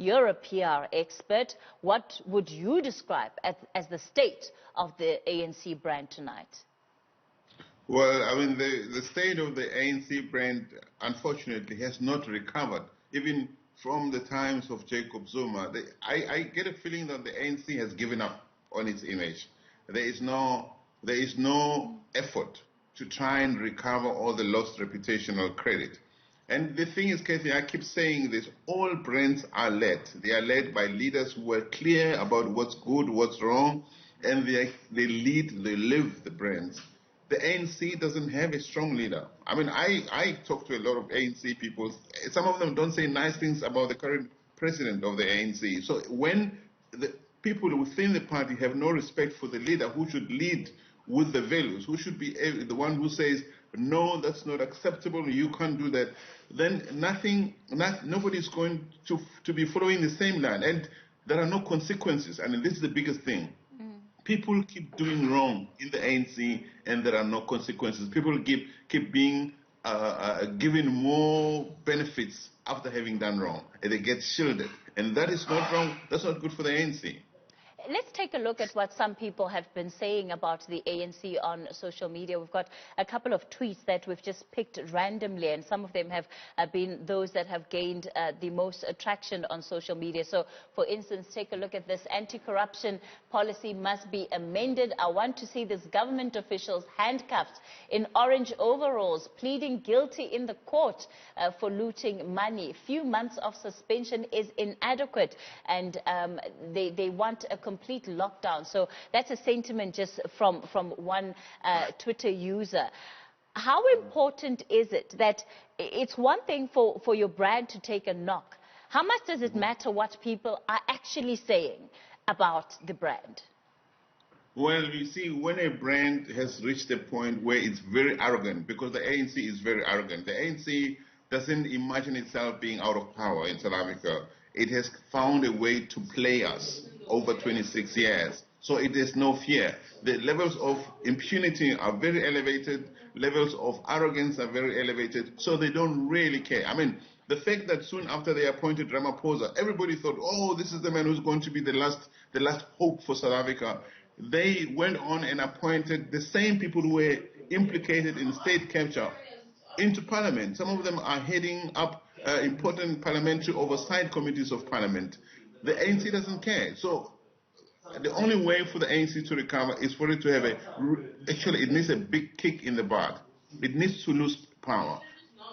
you're a PR expert. What would you describe as the state of the ANC brand tonight? Well, I mean, the state of the ANC brand, unfortunately, has not recovered, even from the times of Jacob Zuma. I get a feeling that the ANC has given up on its image. There is no effort to try and recover all the lost reputational credit. And the thing is, Cathy, I keep saying this, all brands are led. They are led by leaders who are clear about what's good, what's wrong, and they live the brands. The ANC doesn't have a strong leader. I mean, I talk to a lot of ANC people. Some of them don't say nice things about the current president of the ANC. So when the people within the party have no respect for the leader who should lead with the values, who should be the one who says, no, that's not acceptable, you can't do that, then nobody's going to be following the same line. And there are no consequences. I mean, this is the biggest thing. People keep doing wrong in the ANC, and there are no consequences. People keep being given more benefits after having done wrong, and they get shielded. And that is not wrong. That's not good for the ANC. Let's take a look at what some people have been saying about the ANC on social media. We've got a couple of tweets that we've just picked randomly, and some of them have been those that have gained the most attraction on social media. So, for instance, take a look at this. Anti-corruption policy must be amended. I want to see this government officials handcuffed in orange overalls, pleading guilty in the court for looting money. Few months of suspension is inadequate, and they want a complete lockdown. So that's a sentiment just from one Twitter user. How important is it that it's one thing for your brand to take a knock? How much does it matter what people are actually saying about the brand? Well, you see, when a brand has reached a point where it's very arrogant, because the ANC is very arrogant, the ANC doesn't imagine itself being out of power in South Africa. It has found a way to play us over 26 years. So it is no fear. The levels of impunity are very elevated. Levels of arrogance are very elevated. So they don't really care. I mean, the fact that soon after they appointed Ramaphosa, everybody thought, oh, this is the man who's going to be the last hope for South Africa. They went on and appointed the same people who were implicated in state capture into parliament. Some of them are heading up important parliamentary oversight committees of parliament. The ANC doesn't care. So the only way for the ANC to recover is for it to have actually it needs a big kick in the butt. It needs to lose power.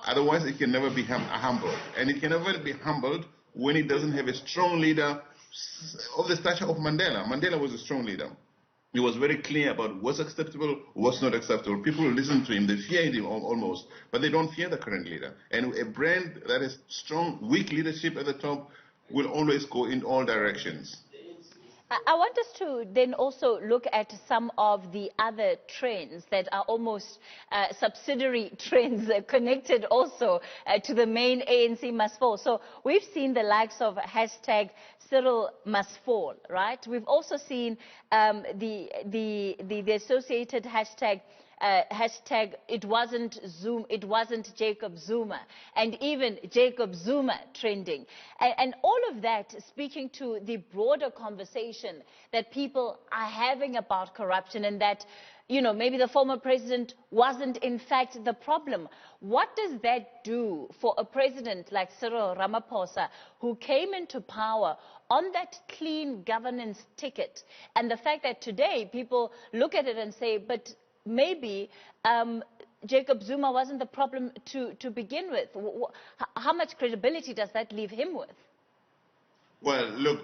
Otherwise it can never be humbled. And it can never be humbled when it doesn't have a strong leader of the stature of Mandela. Mandela was a strong leader. He was very clear about what's acceptable, what's not acceptable. People listen to him, they feared him almost, but they don't fear the current leader. And a brand that has strong, weak leadership at the top will always go in all directions. I want us to then also look at some of the other trends that are almost subsidiary trends connected also to the main ANC must fall. So we've seen the likes of hashtag Cyril must fall, right? We've also seen the associated hashtag it wasn't Jacob Zuma, and even Jacob Zuma trending. And all of that speaking to the broader conversation that people are having about corruption, and that, you know, maybe the former president wasn't in fact the problem. What does that do for a president like Cyril Ramaphosa, who came into power on that clean governance ticket, and the fact that today people look at it and say, but maybe Jacob Zuma wasn't the problem to begin with? How much credibility does that leave him with? Well, look,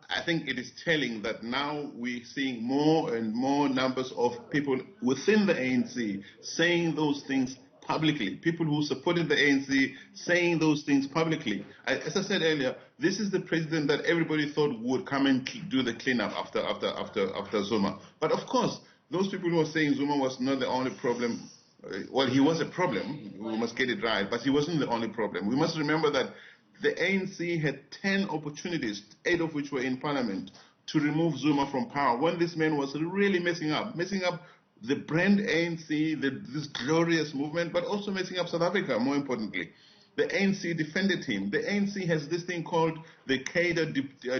I think it is telling that now we're seeing more and more numbers of people within the ANC saying those things publicly. People who supported the ANC saying those things publicly. As I said earlier, this is the president that everybody thought would come and do the cleanup after Zuma. But of course, those people who are saying Zuma was not the only problem, well, he was a problem, we must get it right, but he wasn't the only problem. We must remember that the ANC had 10 opportunities, 8 of which were in parliament, to remove Zuma from power when this man was really messing up the brand ANC, this glorious movement, but also messing up South Africa, more importantly. The ANC defended him. The ANC has this thing called the cadre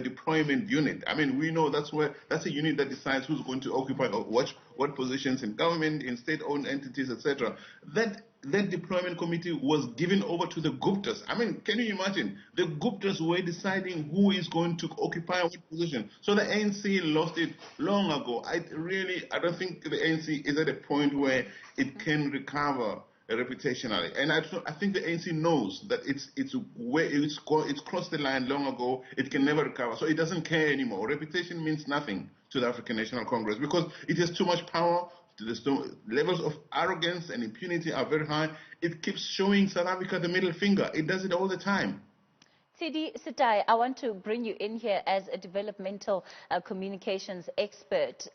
deployment unit. I mean, we know that's a unit that decides who's going to occupy or what positions in government, in state-owned entities, etc. That deployment committee was given over to the Guptas. I mean, can you imagine? The Guptas were deciding who is going to occupy what position. So the ANC lost it long ago. I don't think the ANC is at a point where it can recover reputationally, and I think the ANC knows that it's crossed the line long ago. It can never recover, so it doesn't care anymore. Reputation means nothing to the African National Congress because it has too much power. The levels of arrogance and impunity are very high. It keeps showing South Africa the middle finger. It does it all the time. Tshidi Setai, I want to bring you in here as a developmental communications expert.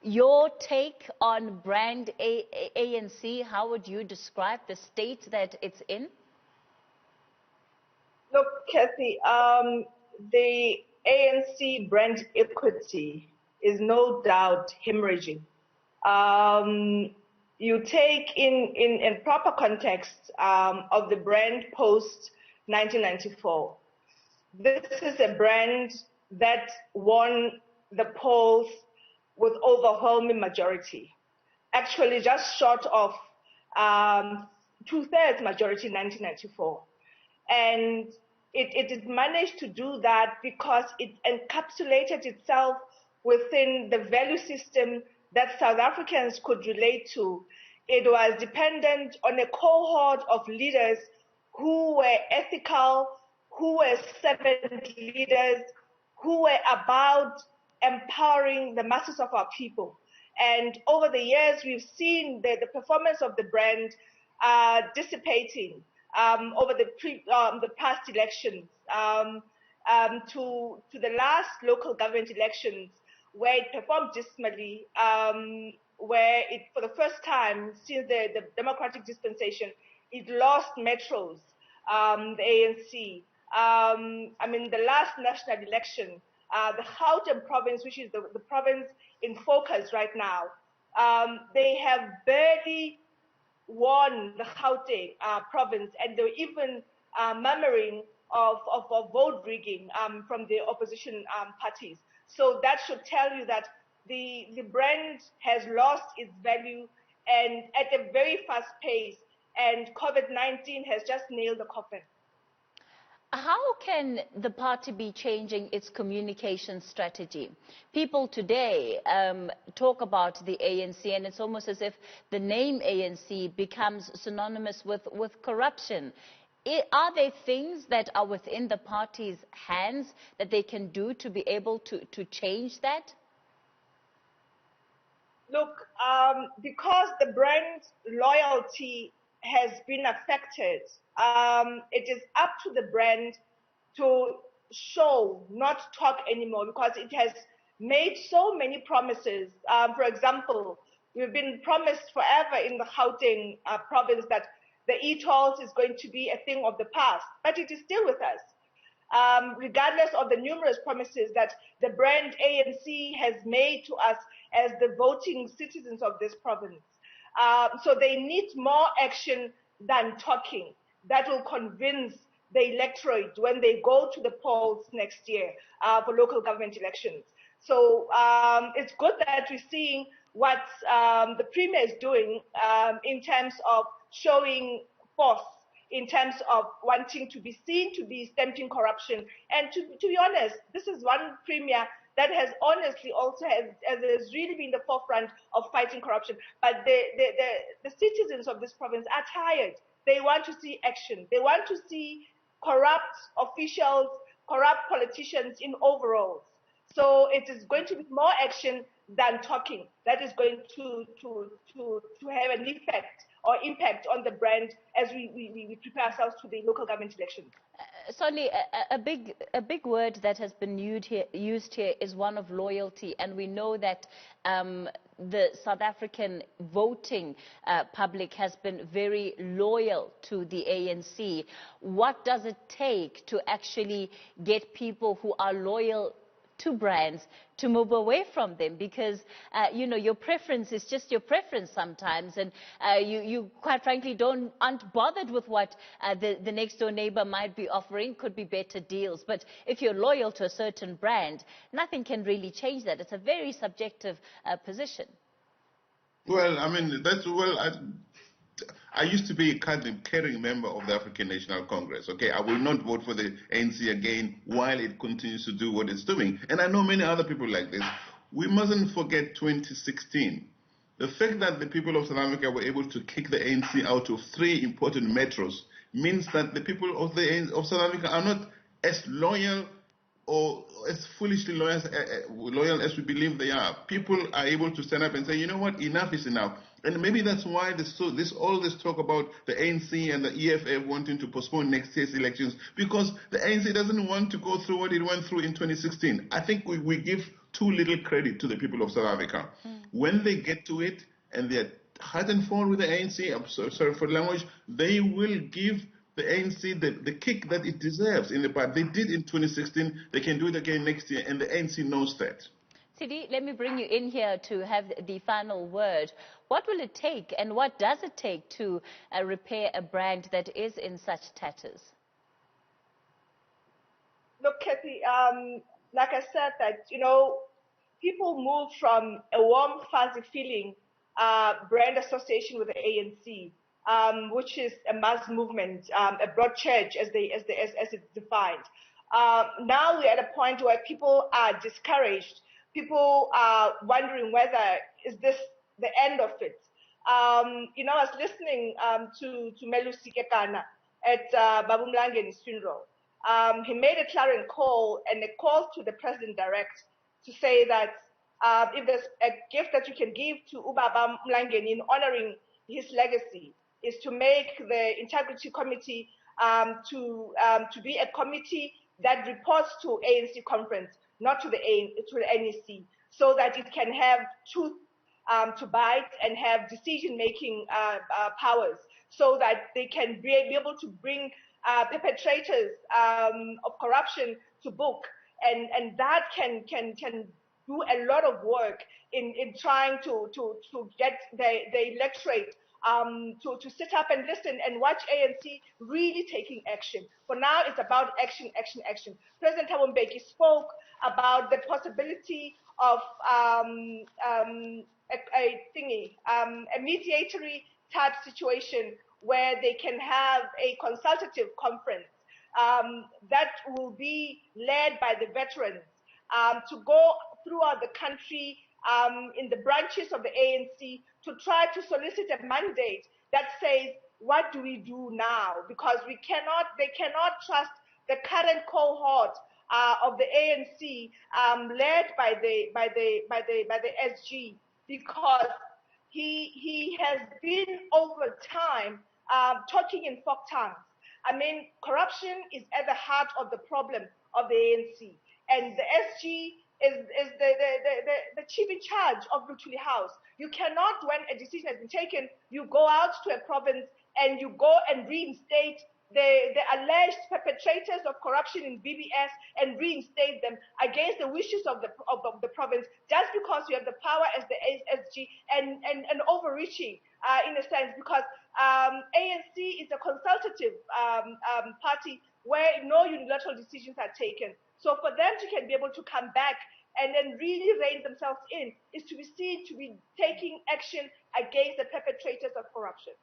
Your take on brand ANC, how would you describe the state that it's in? Look, Cathy, the ANC brand equity is no doubt hemorrhaging. You take in proper context of the brand post 1994. This is a brand that won the polls with overwhelming majority, actually just short of 2/3 majority in 1994. And it managed to do that because it encapsulated itself within the value system that South Africans could relate to. It was dependent on a cohort of leaders who were ethical, who were servant leaders, who were about empowering the masses of our people. And over the years, we've seen the performance of the brand dissipating over the past elections to the last local government elections, where it performed dismally, where it, for the first time since the democratic dispensation, it lost metros, the ANC. I mean, the last national election, the Gauteng province, which is the province in focus right now, they have barely won the Gauteng province, and they're even murmuring of vote rigging from the opposition parties. So that should tell you that the brand has lost its value, and at a very fast pace, and COVID-19 has just nailed the coffin. How can the party be changing its communication strategy? People today talk about the ANC, and it's almost as if the name ANC becomes synonymous with corruption. Are there things that are within the party's hands that they can do to be able to change that? Look, because the brand loyalty has been affected, it is up to the brand to show, not talk anymore, because it has made so many promises. For example, we've been promised forever in the Gauteng province that the e-tolls is going to be a thing of the past, but it is still with us. Regardless of the numerous promises that the brand ANC has made to us as the voting citizens of this province. So they need more action than talking that will convince the electorate when they go to the polls next year for local government elections. So it's good that we're seeing what the Premier is doing in terms of showing force, in terms of wanting to be seen to be stemming corruption. And to be honest, this is one Premier that has honestly also has really been the forefront of fighting corruption. But the citizens of this province are tired. They want to see action. They want to see corrupt officials, corrupt politicians in overalls. So it is going to be more action than talking that is going to have an effect or impact on the brand as we prepare ourselves to the local government elections. Solly, a big word that has been used here is one of loyalty, and we know that the South African voting public has been very loyal to the ANC. What does it take to actually get people who are loyal to brands to move away from them, because you know, your preference is just your preference sometimes, and you quite frankly aren't bothered with what the next door neighbor might be offering. Could be better deals, but if you're loyal to a certain brand, nothing can really change that. It's a very subjective position. Well, I mean, I used to be a caring member of the African National Congress, okay? I will not vote for the ANC again while it continues to do what it's doing. And I know many other people like this. We mustn't forget 2016. The fact that the people of South Africa were able to kick the ANC out of 3 important metros means that the people of South Africa are not as loyal or as foolishly loyal as we believe they are. People are able to stand up and say, you know what, enough is enough. And maybe that's why all this talk about the ANC and the EFF wanting to postpone next year's elections, because the ANC doesn't want to go through what it went through in 2016. I think we give too little credit to the people of South Africa. When they get to it and they're heart and fall with the ANC, I'm sorry for the language, they will give the ANC the kick that it deserves in the past. They did in 2016, they can do it again next year, and the ANC knows that. Tshidi, let me bring you in here to have the final word. What will it take, and what does it take to repair a brand that is in such tatters? Look, Cathy, like I said, that, you know, people move from a warm, fuzzy feeling brand association with the ANC, which is a mass movement, a broad church as it's defined. Now we're at a point where people are discouraged. People are wondering whether is this the end of it. You know, I was listening to Melusi Kekana at Babu Mlange's funeral. He made a clarion call and a call to the president direct to say that if there's a gift that you can give to Ubaba Mlangeni in honoring his legacy, is to make the integrity committee to be a committee that reports to ANC conference, not to the NEC, so that it can have truth to bite and have decision-making powers, so that they can be able to bring perpetrators of corruption to book, and that can do a lot of work in trying to get the electorate to sit up and listen and watch ANC really taking action. For now, it's about action, action, action. President Thabo Mbeki spoke about the possibility of a mediatory type situation where they can have a consultative conference that will be led by the veterans to go throughout the country in the branches of the ANC to try to solicit a mandate that says, what do we do now? Because they cannot trust the current cohort of the ANC led by the SG, because he has been over time talking in folk tongues. I mean, corruption is at the heart of the problem of the ANC, and the SG is the chief in charge of Luthuli House. You cannot, when a decision has been taken, you go out to a province and you go and reinstate the alleged perpetrators of corruption in BBS and reinstate them against the wishes of the province, just because you have the power as the SG and overreaching in a sense, because ANC is a consultative party where no unilateral decisions are taken. So for them to be able to come back and then really rein themselves in is to be seen to be taking action against the perpetrators of corruption.